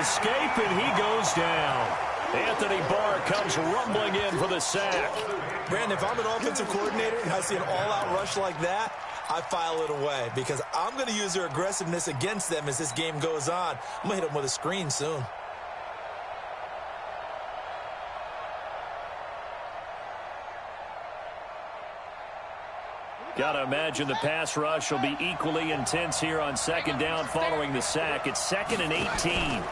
escape, and he goes down. Anthony Barr comes rumbling in for the sack. Brandon, if I'm an offensive coordinator and I see an all-out rush like that, I file it away because I'm going to use their aggressiveness against them as this game goes on. I'm going to hit them with a screen soon. Got to imagine the pass rush will be equally intense here on second down following the sack. It's 2nd and 18.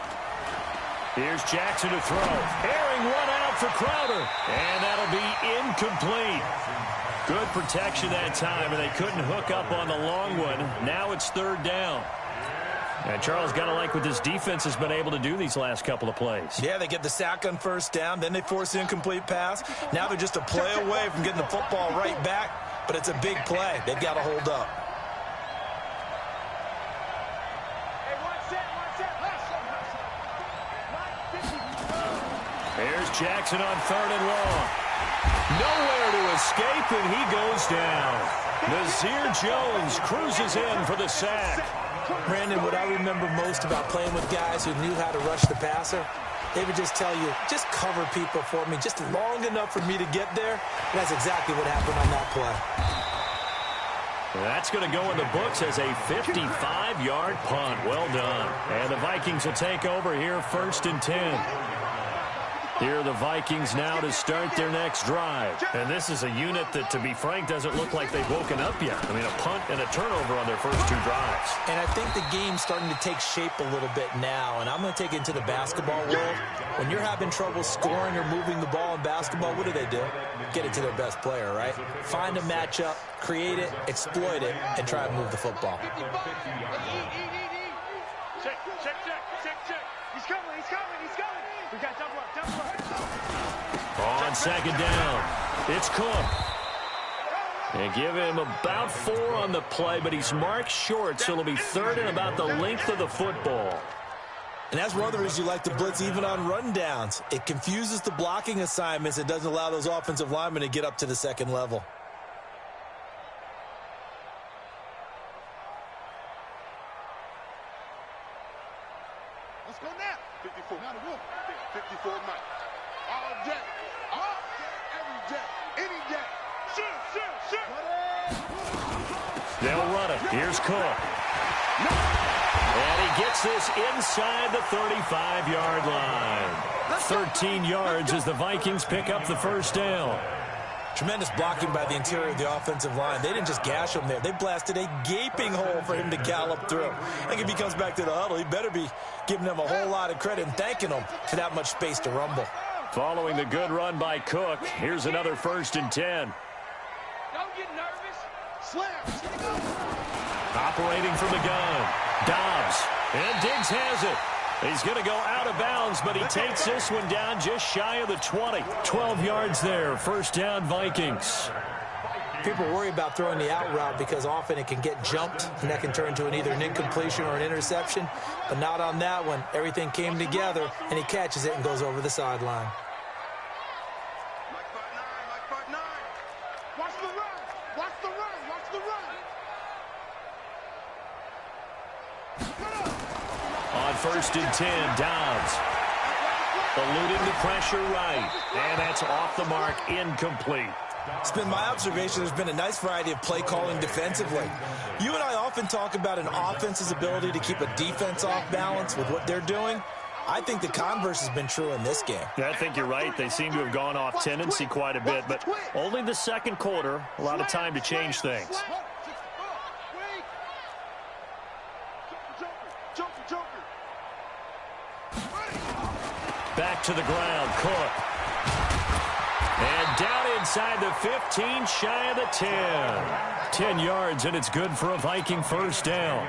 Here's Jackson to throw. Airing one out for Crowder. And that'll be incomplete. Good protection that time, and they couldn't hook up on the long one. Now it's 3rd down. And Charles, got to like what this defense has been able to do these last couple of plays. Yeah, they get the sack on 1st down. Then they force the incomplete pass. Now they're just a play away from getting the football right back. But it's a big play. They've got to hold up. Here's Jackson on 3rd and long. Nowhere to escape, and he goes down. Nazir Jones cruises in for the sack. Brandon, what I remember most about playing with guys who knew how to rush the passer, they would just tell you, just cover people for me, just long enough for me to get there. And that's exactly what happened on that play. That's going to go in the books as a 55-yard punt. Well done. And the Vikings will take over here 1st and 10. Here are the Vikings now to start their next drive. And this is a unit that, to be frank, doesn't look like they've woken up yet. I mean, a punt and a turnover on their first 2 drives. And I think the game's starting to take shape a little bit now. And I'm going to take it into the basketball world. When you're having trouble scoring or moving the ball in basketball, what do? Get it to their best player, right? Find a matchup, create it, exploit it, and try to move the football. Check. He's coming. We got double up. On 2nd down, it's Cook. And give him about 4 on the play, but he's marked short, so it'll be 3rd and about the length of the football. And that's one of the reasons you like to blitz even on rundowns. It confuses the blocking assignments. It doesn't allow those offensive linemen to get up to the 2nd level. Let's go now. 54. Now the wolf. 54 Mike. All day, every day, any day. Shoot. They'll run it. Here's Cook. And he gets this inside the 35-yard line. 13 yards as the Vikings pick up the 1st down. Tremendous blocking by the interior of the offensive line. They didn't just gash him there. They blasted a gaping hole for him to gallop through. I think if he comes back to the huddle, he better be giving them a whole lot of credit and thanking them for that much space to rumble. Following the good run by Cook, here's another 1st and 10. Don't get nervous. Slam. Operating from the gun. Dobbs. And Diggs has it. He's going to go out of bounds, but he takes this one down just shy of the 20. 12 yards there. 1st down, Vikings. People worry about throwing the out route because often it can get jumped, and that can turn into either an incompletion or an interception. But not on that one. Everything came together, and he catches it and goes over the sideline. Watch the run. On 1st and 10, Dobbs. Eluding the pressure right. And that's off the mark, incomplete. It's been my observation there's been a nice variety of play calling defensively. You and I often talk about an offense's ability to keep a defense off balance with what they're doing. I think the converse has been true in this game. Yeah, I think you're right. They seem to have gone off tendency quite a bit, but only the 2nd quarter, a lot of time to change things. Back to the ground, Cook. And down inside the 15, shy of the 10. 10 yards, and it's good for a Viking 1st down.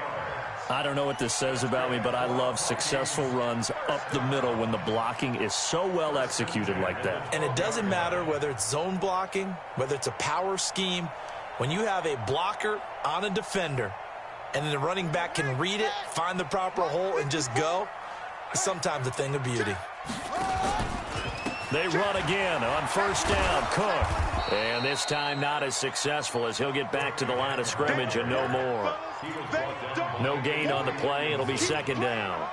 I don't know what this says about me, but I love successful runs up the middle when the blocking is so well executed like that. And it doesn't matter whether it's zone blocking, whether it's a power scheme. When you have a blocker on a defender, and then the running back can read it, find the proper hole, and just go, it's sometimes a thing of beauty. They run again on 1st down, Cook. And this time not as successful as he'll get back to the line of scrimmage and no more. No gain on the play. It'll be 2nd down.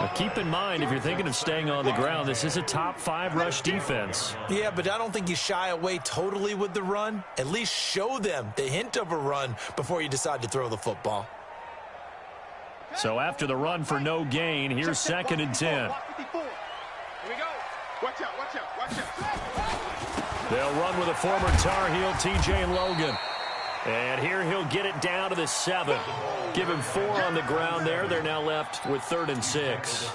Now keep in mind, if you're thinking of staying on the ground, this is a top 5 rush defense. Yeah, but I don't think you shy away totally with the run. At least show them the hint of a run before you decide to throw the football. So after the run for no gain, here's 2nd and 10. Here we go. Watch out, watch out, watch out. They'll run with a former Tar Heel, T.J. Logan. And here he'll get it down to the 7. Give him 4 on the ground there. They're now left with 3rd and 6.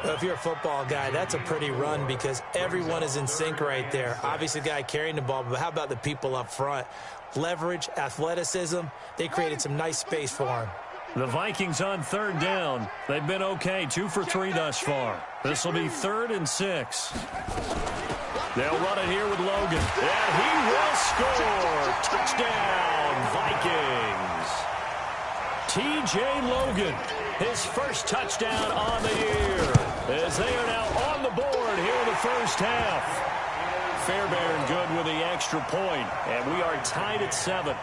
Well, if you're a football guy, that's a pretty run because everyone is in sync right there. Obviously, the guy carrying the ball, but how about the people up front? Leverage, athleticism, they created some nice space for him. The Vikings on 3rd down. They've been okay, 2 for 3 thus far. This will be 3rd and 6. They'll run it here with Logan. And he will score. Touchdown, Vikings. T.J. Logan, his first touchdown on the year, as they are now on the board here in the first half. Fairbairn good with the extra point, and we are tied at 7.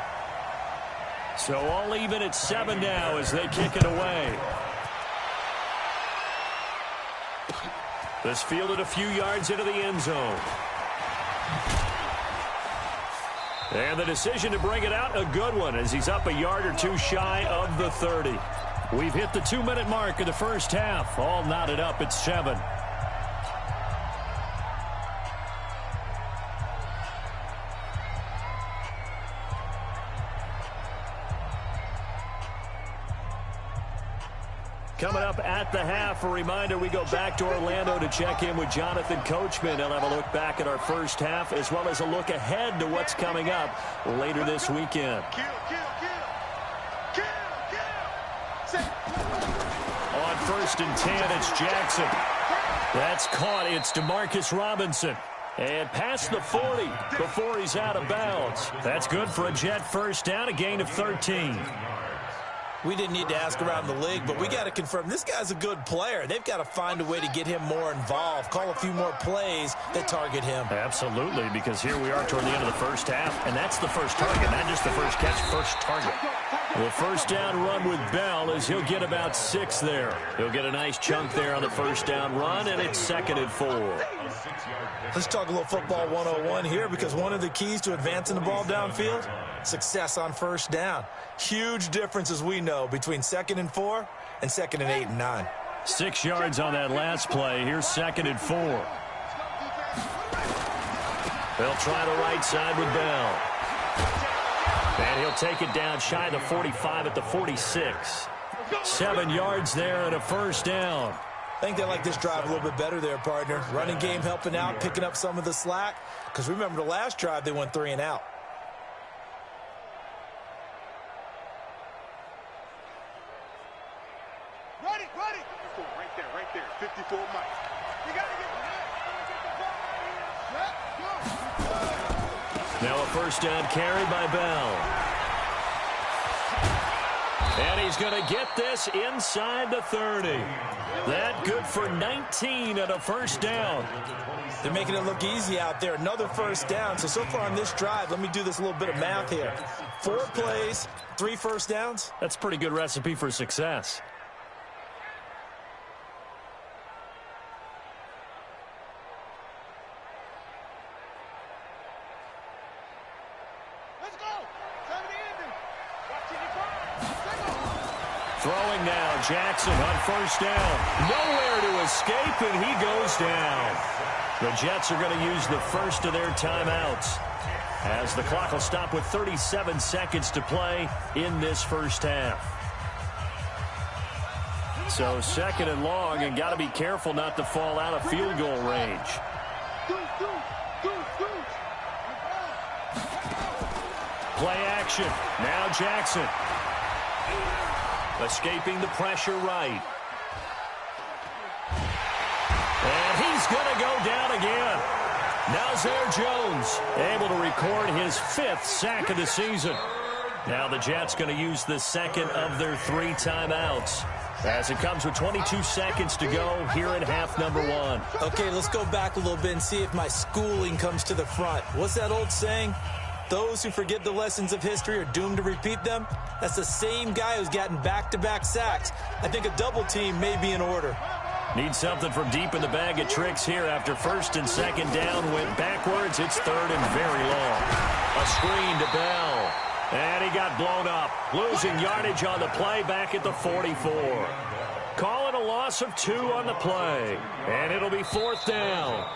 So all even at 7 now as they kick it away. This fielded a few yards into the end zone. And the decision to bring it out, a good one, as he's up a yard or 2 shy of the 30. We've hit the 2-minute mark of the first half. All knotted up at 7. Coming up at the half, a reminder, we go back to Orlando to check in with Jonathan Coachman. He'll have a look back at our first half as well as a look ahead to what's coming up later this weekend. On 1st and 10, it's Jackson. That's caught. It's Demarcus Robinson. And past the 40 before he's out of bounds. That's good for a Jet first down, a gain of 13. We didn't need to ask around the league, but we got to confirm this guy's a good player. They've got to find a way to get him more involved, call a few more plays that target him. Absolutely, because here we are toward the end of the first half, and that's the first target, not just the first catch, first target. The first down run with Bell is he'll get about 6 there. He'll get a nice chunk there on the first down run, and it's 2nd and 4. Let's talk a little football 101 here, because one of the keys to advancing the ball downfield, success on first down. Huge difference, as we know, between 2nd and 4 and 2nd and 8 and 9. 6 yards on that last play. Here's 2nd and 4. They'll try the right side with Bell. And he'll take it down shy of the 45 at the 46. 7 yards there and a first down. I think they like this drive a little bit better there, partner. Running game helping out, picking up some of the slack. Because remember the last drive, they went 3 and out. Ready. Right there. 54 Mike. You got to get the ball. Now a first down carry by Bell. And he's going to get this inside the 30. That good for 19 at a first down. They're making it look easy out there. Another first down. So far on this drive, let me do this little bit of math here. 4 plays, 3 first downs. That's a pretty good recipe for success. Throwing now, Jackson on first down. Nowhere to escape, and he goes down. The Jets are going to use the first of their timeouts, as the clock will stop with 37 seconds to play in this first half. So 2nd and long, and got to be careful not to fall out of field goal range. Play action. Now Jackson. Escaping the pressure right. And he's going to go down again. Now Zaire Jones able to record his 5th sack of the season. Now the Jets going to use the 2nd of their 3 timeouts, as it comes with 22 seconds to go here in half number 1. Okay, let's go back a little bit and see if my schooling comes to the front. What's that old saying? those who forget the lessons of history are doomed to repeat them, that's the same guy who's gotten back-to-back sacks. I think a double team may be in order. Need something from deep in the bag of tricks here after first and second down went backwards. It's third and very long. A screen to Bell. And he got blown up. Losing yardage on the play back at the 44. Calling a loss of 2 on the play. And it'll be fourth down.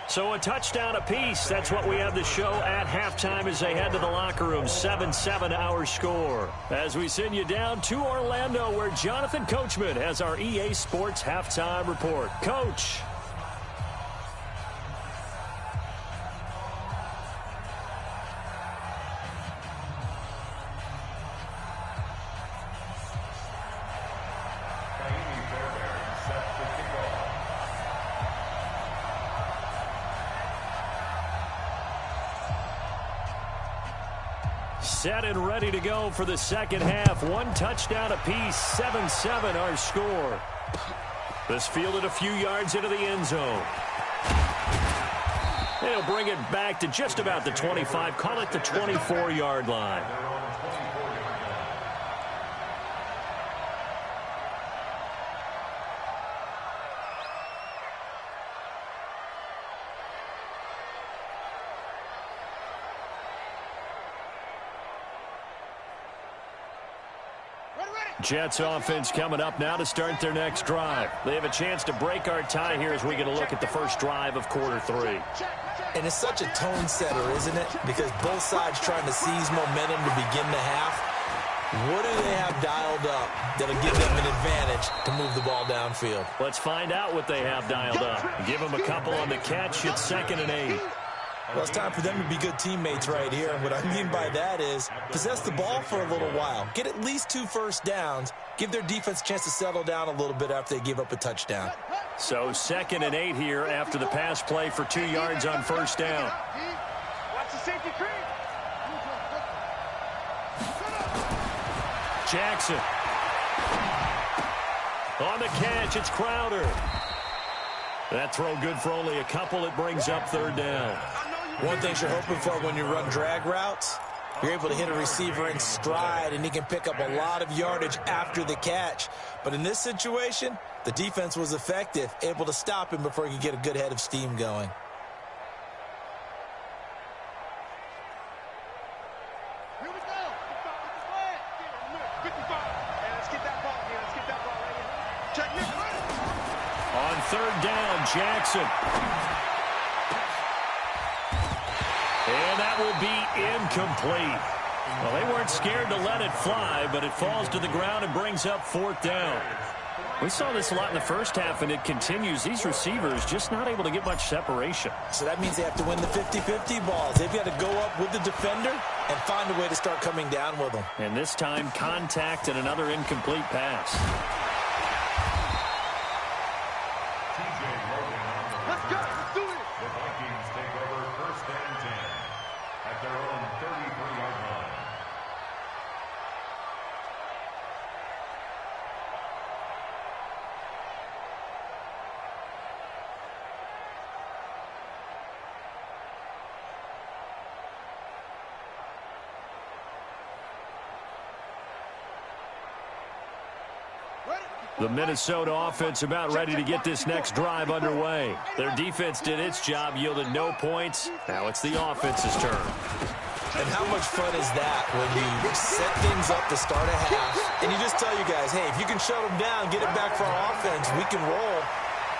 So a touchdown apiece. That's what we have to show at halftime as they head to the locker room. 7-7 our score. As we send you down to Orlando, where Jonathan Coachman has our EA Sports halftime report. Coach. Set and ready to go for the second half. 1 touchdown apiece. 7-7 our score. This fielded a few yards into the end zone. They'll bring it back to just about the 25. Call it the 24-yard line. Jets offense coming up now to start their next drive. They have a chance to break our tie here as we get a look at the first drive of quarter 3. And it's such a tone setter, isn't it? Because both sides trying to seize momentum to begin the half. What do they have dialed up that'll give them an advantage to move the ball downfield? Let's find out what they have dialed up. Give them a couple on the catch. It's 2nd and 8. Well, it's time for them to be good teammates right here. And what I mean by that is possess the ball for a little while. Get at least 2 first downs. Give their defense a chance to settle down a little bit after they give up a touchdown. So 2nd and 8 here after the pass play for 2 yards on first down. Watch the safety cream. Jackson. On the catch, it's Crowder. That throw good for only a couple. It brings up 3rd down. One thing you're hoping for when you run drag routes, you're able to hit a receiver in stride, and he can pick up a lot of yardage after the catch. But in this situation, the defense was effective, able to stop him before he could get a good head of steam going. Here we go. 55. Hey, let's get that ball here. Let's get that ball right here. Check this. On 3rd down, Jackson. And that will be incomplete. Well, they weren't scared to let it fly, but it falls to the ground and brings up 4th down. We saw this a lot in the first half, and it continues. These receivers just not able to get much separation. So that means they have to win the 50-50 balls. They've got to go up with the defender and find a way to start coming down with them. And this time, contact and another incomplete pass. Let's go. Let's do it. The Vikings take over 1st and 10 at their own 33-yard line. The Minnesota offense about ready to get this next drive underway. Their defense did its job, yielded no points. Now it's the offense's turn. And how much fun is that when you set things up to start a half, and you just tell you guys, hey, if you can shut them down, get it back for our offense, we can roll.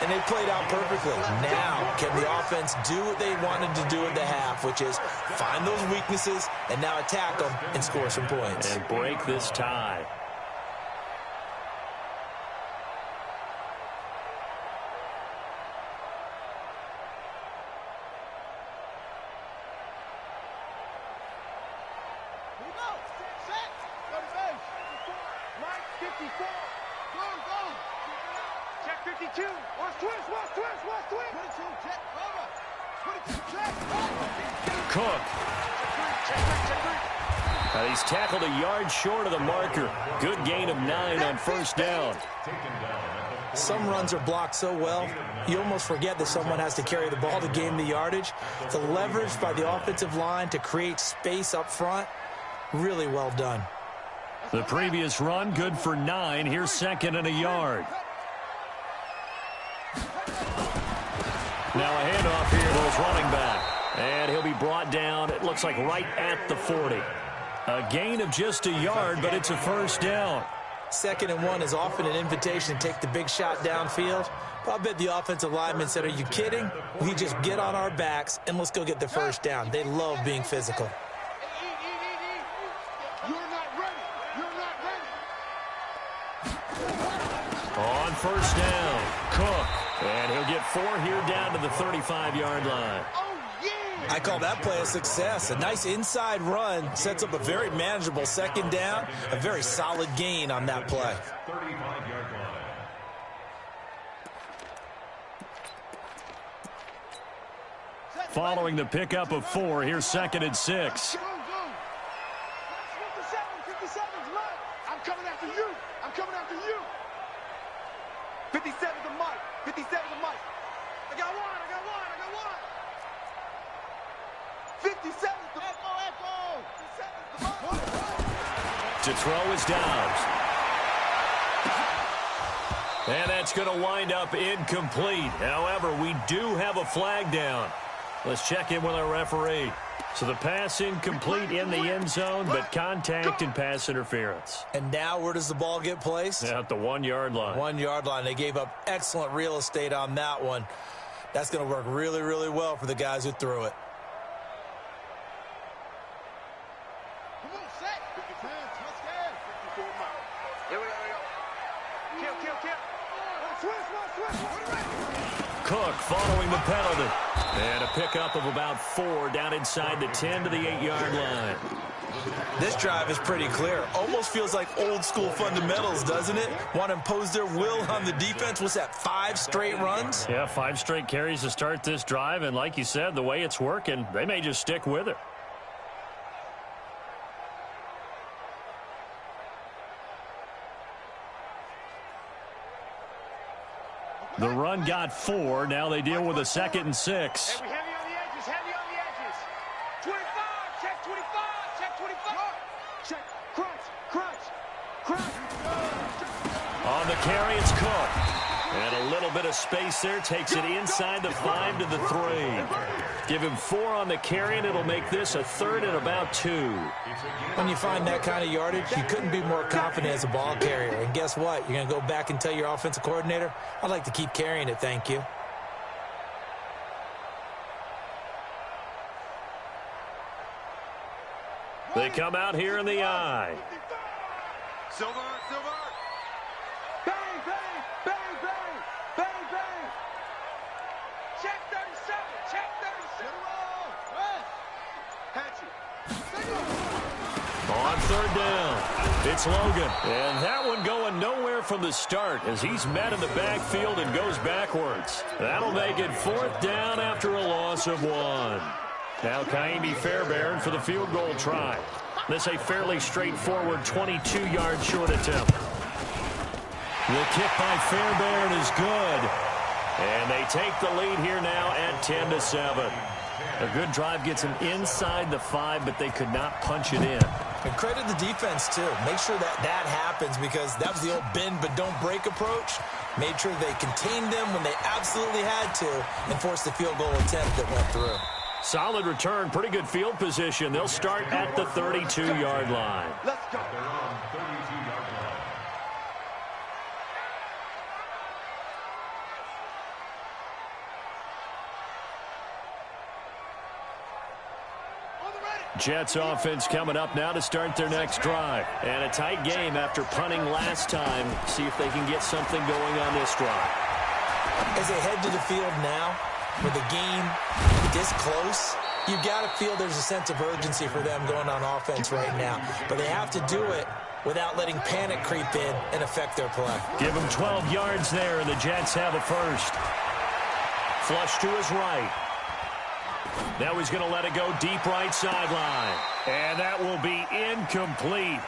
And they played out perfectly. Now, can the offense do what they wanted to do at the half, which is find those weaknesses and now attack them and score some points. And break this tie. Cook. He's tackled a yard short of the marker. Good gain of 9 on first down. Some runs are blocked so well, you almost forget that someone has to carry the ball to gain the yardage. The leverage by the offensive line to create space up front, really well done. The previous run, good for 9. Here's 2nd and a yard. Now a handoff here to his running back. And he'll be brought down, it looks like right at the 40. A gain of just a yard, but it's a first down. 2nd and 1 is often an invitation to take the big shot downfield. But I bet the offensive lineman said, are you kidding? We just get on our backs and let's go get the first down. They love being physical. You're not ready. You're not ready. On first down, Cook. And he'll get 4 here down to the 35-yard line. I call that play a success. A nice inside run sets up a very manageable 2nd down. A very solid gain on that play. 35-yard line. Following the pickup of 4, here's 2nd and 6. I'm coming after you. I'm coming after you. 57 to Mike. 57 to Mike. I got one. 57 to Echo. 57 to Mike. To throw is Downs. And that's going to wind up incomplete. However, we do have a flag down. Let's check in with our referee. So the pass incomplete in the end zone, but contact and pass interference. And now where does the ball get placed? At the 1-yard line. 1-yard line. They gave up excellent real estate on that one. That's going to work really, really well for the guys who threw it. Come on, set. 54 Mike. Here we go. Kill. Switch. Cook following the penalty. And a pickup of about 4 down inside the 10 to the 8-yard line. This drive is pretty clear. Almost feels like old school fundamentals, doesn't it? Want to impose their will on the defense. What's that, 5 straight runs? Yeah, 5 straight carries to start this drive. And like you said, the way it's working, they may just stick with it. The run got 4. Now they deal with a 2nd and 6. Heavy on the edges. 25. Check 25. Check 25. Check. Crunch. On the carry, it's Cook. And a little bit of space there. Takes it inside the 5 to the 3. Give him 4 on the carry, and it'll make this a 3rd and about 2. When you find that kind of yardage, you couldn't be more confident as a ball carrier. And guess what? You're going to go back and tell your offensive coordinator, I'd like to keep carrying it, thank you. They come out here in the I. Silver. Bang. Check 37. On 3rd down, it's Logan. And that one going nowhere from the start as he's met in the backfield and goes backwards. That'll make it 4th down after a loss of 1. Now Kaimi Fairbairn for the field goal try. This a fairly straightforward 22-yard short attempt. The kick by Fairbairn is good. And they take the lead here now at 10-7. A good drive gets them inside the 5, but they could not punch it in. And credit the defense, too. Make sure that happens because that was the old bend but don't break approach. Made sure they contained them when they absolutely had to and forced the field goal attempt that went through. Solid return, pretty good field position. They'll start at the 32-yard line. Let's go. They're on 32-yard line. Jets offense coming up now to start their next drive. And a tight game after punting last time. See if they can get something going on this drive. As they head to the field now, with the game this close, you got to feel there's a sense of urgency for them going on offense right now. But they have to do it without letting panic creep in and affect their play. Give them 12 yards there, and the Jets have a first. Flush to his right. Now he's going to let it go deep right sideline. And that will be incomplete.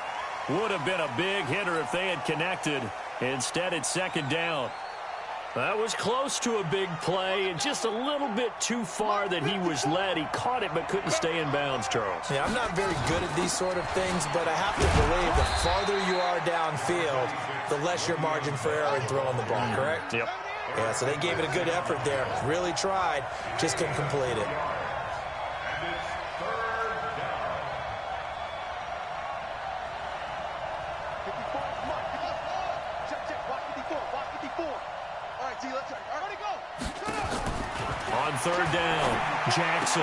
Would have been a big hitter if they had connected. Instead, it's second down. That was close to a big play and just a little bit too far that he was led. He caught it but couldn't stay in bounds, Charles. Yeah, I'm not very good at these sort of things, but I have to believe the farther you are downfield, the less your margin for error in throwing the ball, correct? Yep. Yeah, so they gave it a good effort there. Really tried, just couldn't complete it. On third down, Jackson.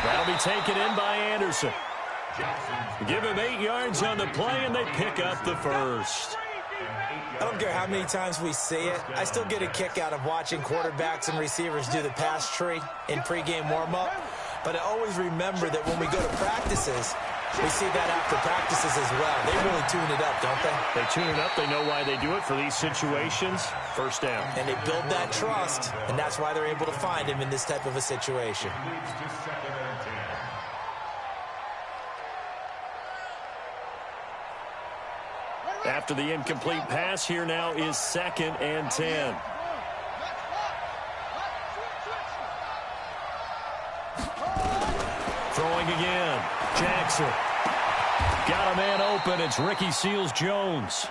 That'll be taken in by Anderson. Give him 8 yards on the play, and they pick up the first. I don't care how many times we see it. I still get a kick out of watching quarterbacks and receivers do the pass tree in pregame warm-up. But I always remember that when we go to practices, we see that after practices as well. They really tune it up, don't they? They tune it up. They know why they do it for these situations. First down. And they build that trust, and that's why they're able to find him in this type of a situation. After the incomplete pass, here now is 2nd and 10. Throwing again. Jackson. Got a man open. It's Ricky Seals-Jones.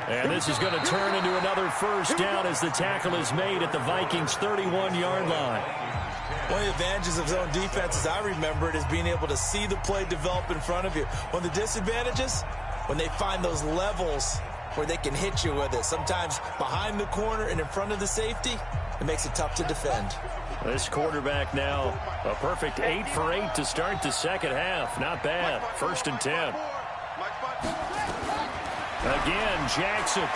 And this is going to turn into another first down as the tackle is made at the Vikings' 31-yard line. One of the advantages of zone defense, as I remember it, is being able to see the play develop in front of you. One of the disadvantages, when they find those levels where they can hit you with it, sometimes behind the corner and in front of the safety, it makes it tough to defend. This quarterback now, a perfect 8 for 8 to start the second half. Not bad. 1st and 10. Again, Jackson.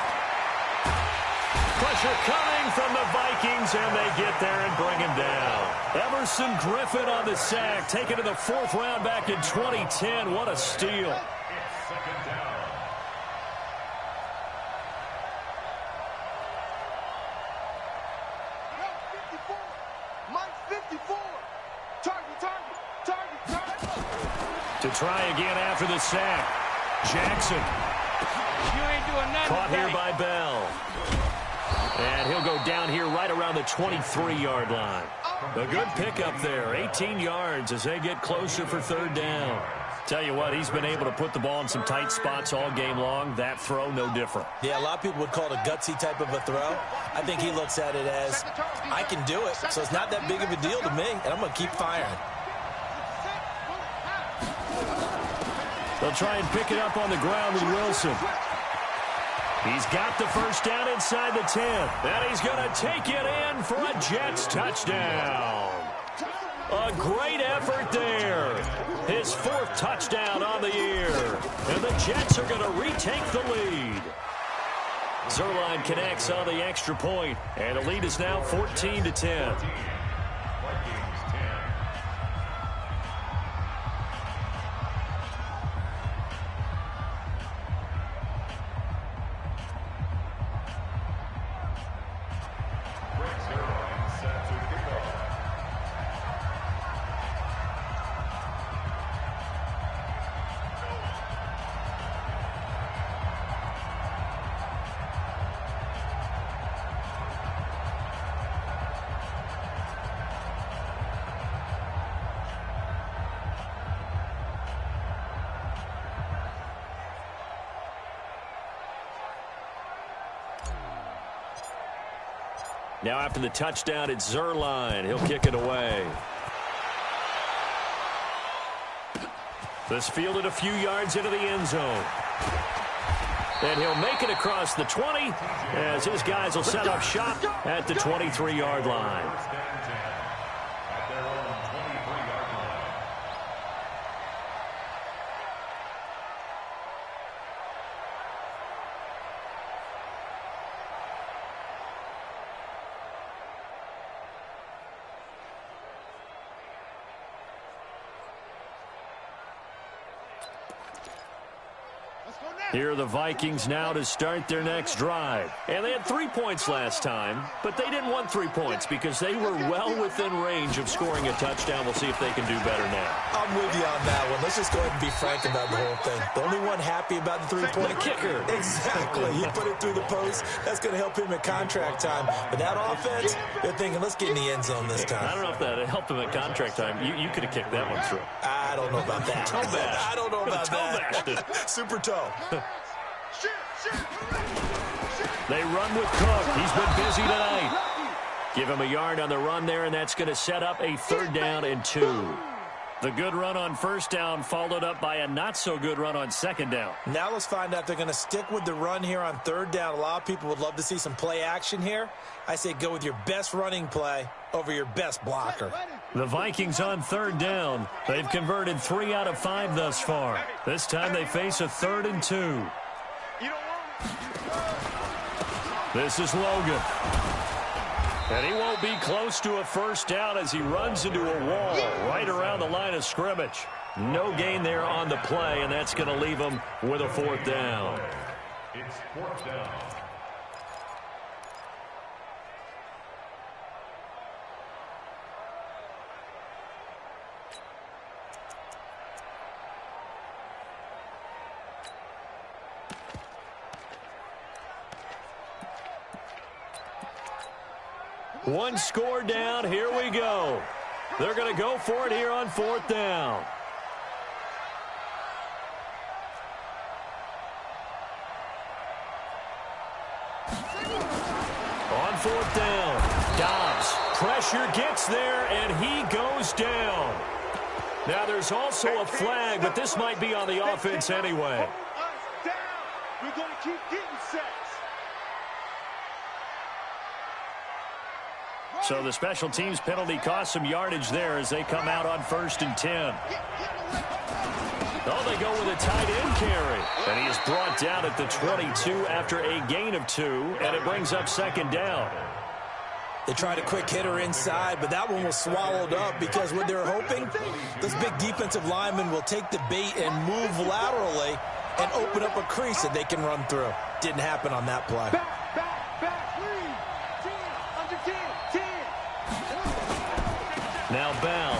Pressure coming from the Vikings, and they get there and bring him down. Everson Griffin on the sack, taken to the 4th round back in 2010. What a steal. To try again after the sack. Jackson. You ain't doing nothing. Caught here by Bell. And he'll go down here right around the 23-yard line. A good pickup there. 18 yards as they get closer for 3rd down. Tell you what, he's been able to put the ball in some tight spots all game long. That throw, no different. Yeah, a lot of people would call it a gutsy type of a throw. I think he looks at it as, I can do it, so it's not that big of a deal to me, and I'm going to keep firing. They'll try and pick it up on the ground with Wilson. He's got the first down inside the 10. And he's going to take it in for a Jets touchdown. A great effort there. His 4th touchdown on the year. And the Jets are going to retake the lead. Zerline connects on the extra point, and the lead is now 14-10. Now after the touchdown, it's Zerline. He'll kick it away. This fielded a few yards into the end zone. And he'll make it across the 20 as his guys will set up shop at the 23-yard line. Here are the Vikings now to start their next drive. And they had 3 points last time, but they didn't want 3 points because they were well within range of scoring a touchdown. We'll see if they can do better now. I'm with you on that one. Let's just go ahead and be frank about the whole thing. The only one happy about the three-point kicker. Exactly. He put it through the post. That's going to help him at contract time. But that offense, they're thinking, let's get in the end zone this time. I don't know if that helped him at contract time. You could have kicked that one through. I don't know about that. Toe bash. I don't know about that. Super toe. They run with Cook. He's been busy tonight. Give him a yard on the run there, and that's going to set up a 3rd down and 2. The good run on 1st down followed up by a not-so-good run on 2nd down. Now let's find out if they're going to stick with the run here on 3rd down. A lot of people would love to see some play action here. I say go with your best running play over your best blocker. The Vikings on 3rd down. They've converted 3 out of 5 thus far. This time they face a 3rd and 2. This is Logan. And he won't be close to a 1st down as he runs into a wall right around the line of scrimmage. No gain there on the play, and that's going to leave him with a 4th down. It's 4th down. One score down. Here we go. They're going to go for it here on 4th down. On 4th down, Dobbs. Pressure gets there, and he goes down. Now there's also a flag, but this might be on the offense anyway. We're going to keep getting sacks. So the special teams penalty cost some yardage there as they come out on 1st and 10. Oh, they go with a tight end carry. And he is brought down at the 22 after a gain of 2, and it brings up 2nd down. They tried a quick hitter inside, but that one was swallowed up because what they're hoping, this big defensive lineman will take the bait and move laterally and open up a crease that they can run through. Didn't happen on that play. Now Bell.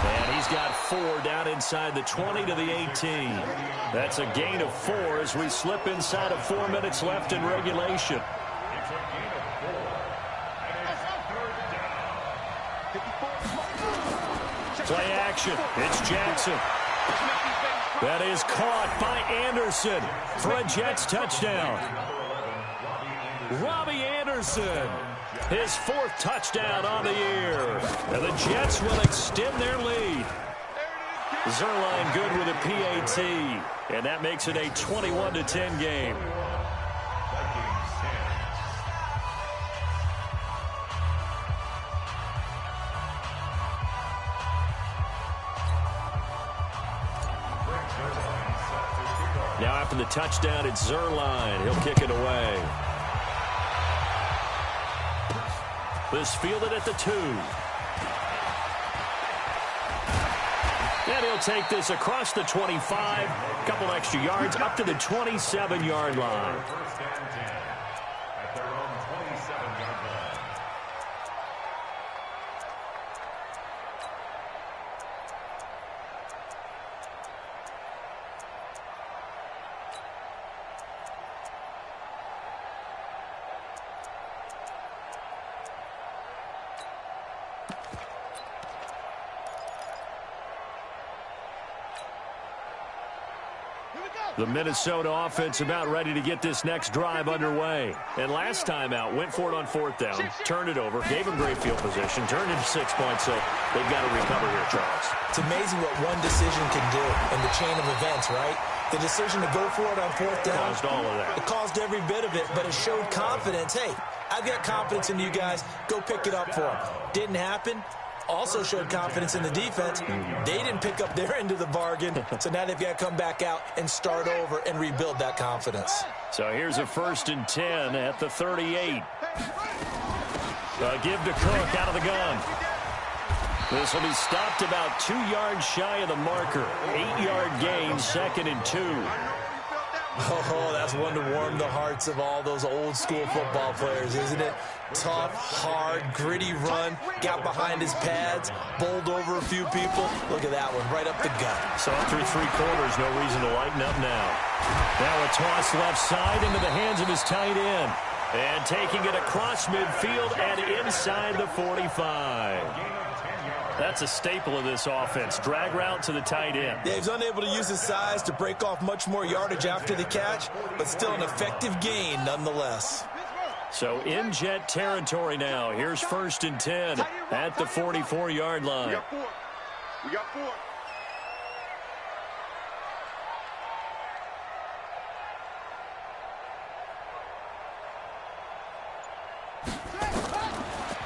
And he's got 4 down inside the 20 to the 18. That's a gain of 4 as we slip inside of 4 minutes left in regulation. It's a gain of 4. And it's 3rd down. Play action. It's Jackson. That is caught by Anderson for a Jets touchdown. Robbie Anderson. His 4th touchdown on the year. And the Jets will extend their lead. Zerline good with a PAT. And that makes it a 21-10 game. Now after the touchdown, it's Zerline. He'll kick it away. This fielded at the 2. And he'll take this across the 25. Couple extra yards up to the 27-yard line. 1st and 10 at their own 27-yard line. The Minnesota offense about ready to get this next drive underway. And last time out, went for it on 4th down, turned it over, gave him great field position, turned into 6 points, so they've got to recover here, Charles. It's amazing what one decision can do in the chain of events, right? The decision to go for it on 4th down. Caused all of that. It caused every bit of it, but it showed confidence. Hey, I've got confidence in you guys. Go pick it up for them. Didn't happen. Also showed confidence in the defense. They didn't pick up their end of the bargain, so now they've got to come back out and start over and rebuild that confidence. So here's a 1st and 10 at the 38. Give to Cook out of the gun. This will be stopped about 2 yards shy of the marker. 8-yard gain, 2nd and 2. Oh, that's one to warm the hearts of all those old-school football players, isn't it? Tough, hard, gritty run, got behind his pads, bowled over a few people. Look at that one, right up the gut. So through 3 quarters, no reason to lighten up now. Now a toss left side into the hands of his tight end. And taking it across midfield and inside the 45. That's a staple of this offense. Drag route to the tight end. Yeah, he's unable to use his size to break off much more yardage after the catch, but still an effective gain nonetheless. So in jet territory now. Here's 1st and 10 at the 44-yard line. We got 4.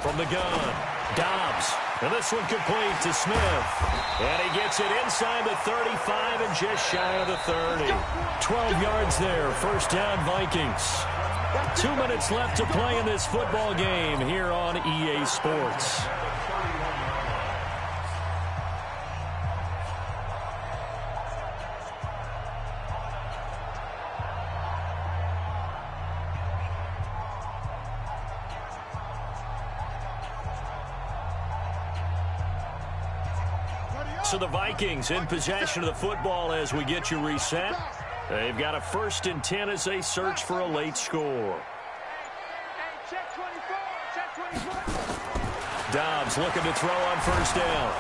From the gun, Dobbs. And this one complete to Smith. And he gets it inside the 35 and just shy of the 30. 12 yards there. 1st down, Vikings. 2 minutes left to play in this football game here on EA Sports. So the Vikings in possession of the football as we get you reset. They've got a 1st and 10 as they search for a late score. Dobbs looking to throw on 1st down.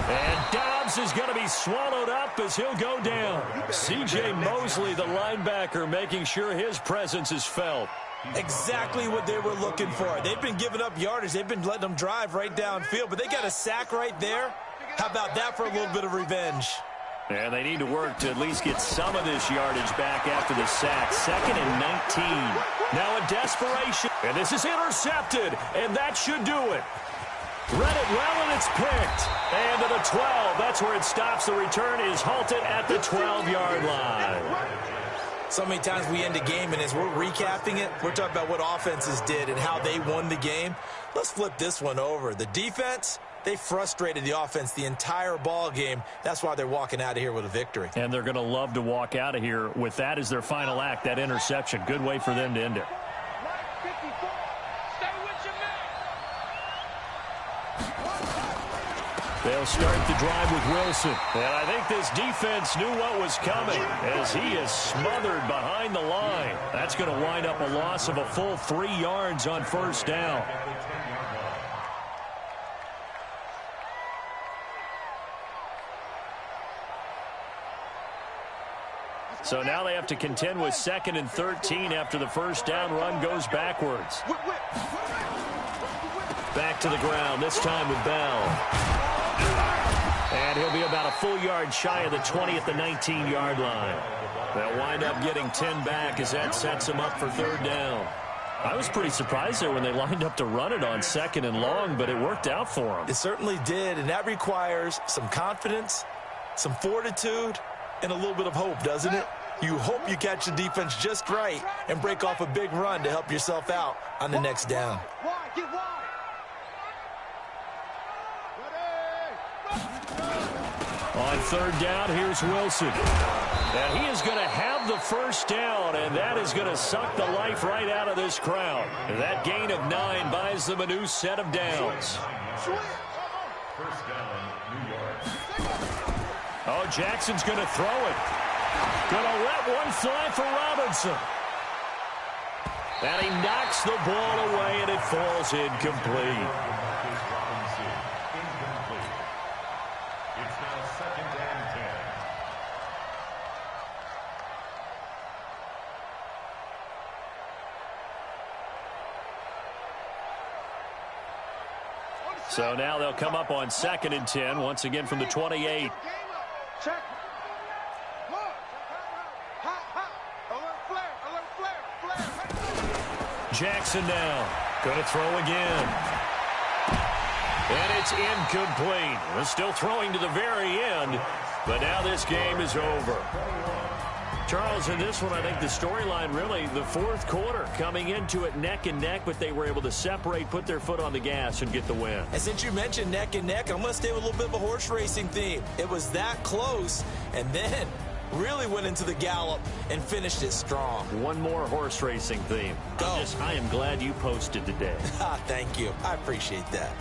And Dobbs is going to be swallowed up as he'll go down. C.J. Mosley, the linebacker, making sure his presence is felt. Exactly what they were looking for. They've been giving up yardage. They've been letting them drive right downfield, but they got a sack right there. How about that for a little bit of revenge? And they need to work to at least get some of this yardage back after the sack. 2nd and 19. Now a desperation. And this is intercepted. And that should do it. Read it well, and it's picked. And to the 12. That's where it stops. The return is halted at the 12-yard line. So many times we end a game, and as we're recapping it, we're talking about what offenses did and how they won the game. Let's flip this one over. The defense, they frustrated the offense the entire ball game. That's why they're walking out of here with a victory. And they're going to love to walk out of here with that as their final act, that interception. Good way for them to end it. They'll start the drive with Wilson. And I think this defense knew what was coming as he is smothered behind the line. That's going to wind up a loss of a full 3 yards on 1st down. So now they have to contend with 2nd and 13 after the 1st down run goes backwards. Back to the ground, this time with Bell. And he'll be about a full yard shy of the 20 at the 19-yard line. They'll wind up getting 10 back as that sets him up for 3rd down. I was pretty surprised there when they lined up to run it on 2nd and long, but it worked out for them. It certainly did, and that requires some confidence, some fortitude, and a little bit of hope, doesn't it? You hope you catch the defense just right and break off a big run to help yourself out on the next down. On 3rd down, here's Wilson. And he is going to have the 1st down, and that is going to suck the life right out of this crowd. And that gain of 9 buys them a new set of downs. 1st down, New York. Oh, Jackson's going to throw it. Going to let one fly for Robinson. And he knocks the ball away, and it falls incomplete. It's now 2nd and 10. So now they'll come up on 2nd and 10, once again from the 28. Jackson now going to throw again. And it's incomplete. We're still throwing to the very end, but now this game is over. Charles, in this one, I think the storyline really, the fourth quarter, coming into it neck and neck, but they were able to separate, put their foot on the gas, and get the win. And since you mentioned neck and neck, I'm going to stay with a little bit of a horse racing theme. It was that close, and then really went into the gallop and finished it strong. One more horse racing theme. I am glad you posted today. Thank you. I appreciate that.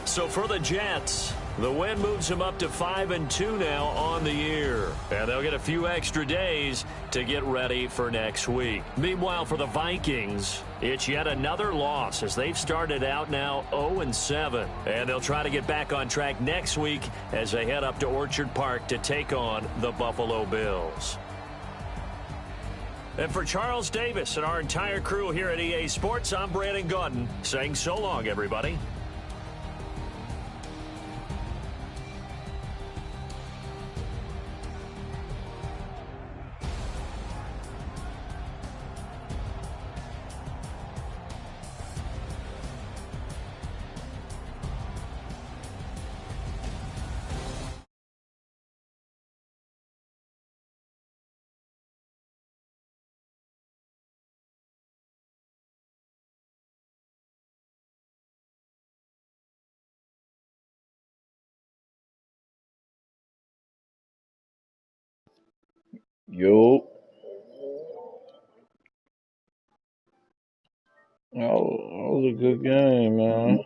So for the Jets, the win moves them up to 5-2 now on the year. And they'll get a few extra days to get ready for next week. Meanwhile, for the Vikings, it's yet another loss as they've started out now 0-7. And they'll try to get back on track next week as they head up to Orchard Park to take on the Buffalo Bills. And for Charles Davis and our entire crew here at EA Sports, I'm Brandon Gaudin saying so long, everybody. Yo. That was a good game, man.